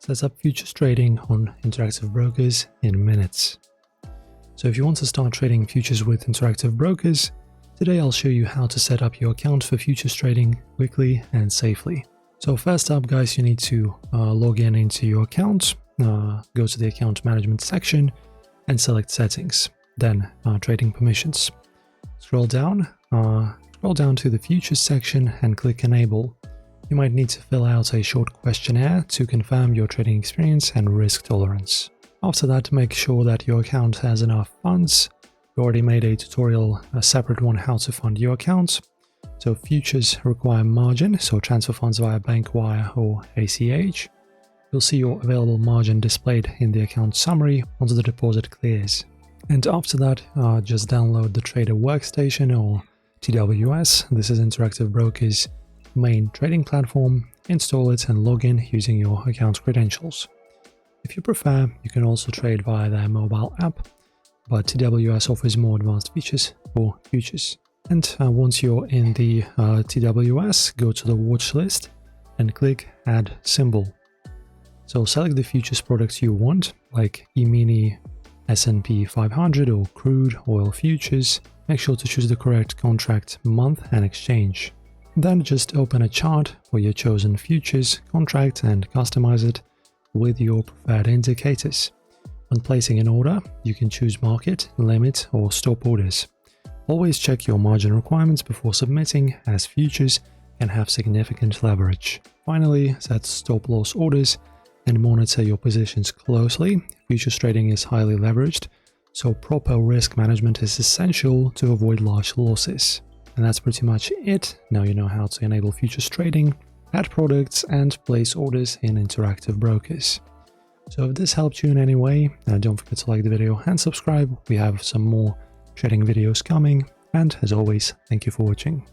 sets up futures trading on Interactive Brokers in minutes. So if you want to start trading futures with Interactive Brokers, today I'll show you how to set up your account for futures trading quickly and safely. So first up, guys, you need to log in into your account, go to the account management section and select settings, then trading permissions. Scroll down to the futures section and click enable. You might need to fill out a short questionnaire to confirm your trading experience and risk tolerance. After that, make sure that your account has enough funds. We already made a tutorial, a separate one, how to fund your account. So futures require margin, so transfer funds via bank wire or ACH. You'll see your available margin displayed in the account summary once the deposit clears. And after that, just download the Trader Workstation or TWS. This is Interactive Brokers' main trading platform. Install it and log in using your account credentials. If you prefer, you can also trade via their mobile app, but TWS offers more advanced features for futures. And once you're in the TWS, go to the watch list and click Add Symbol. So select the futures products you want, like E-mini, S&P 500 or crude oil futures. Make sure to choose the correct contract month and exchange. Then just open a chart for your chosen futures contract and customize it with your preferred indicators. When placing an order, you can choose market, limit or stop orders. Always check your margin requirements before submitting, as futures can have significant leverage. Finally, set stop loss orders and monitor your positions closely. Futures trading is highly leveraged, so proper risk management is essential to avoid large losses. And that's pretty much it. Now you know how to enable futures trading, add products and place orders in Interactive Brokers. So if this helped you in any way, don't forget to like the video and subscribe. We have some more trading videos coming, and as always, thank you for watching.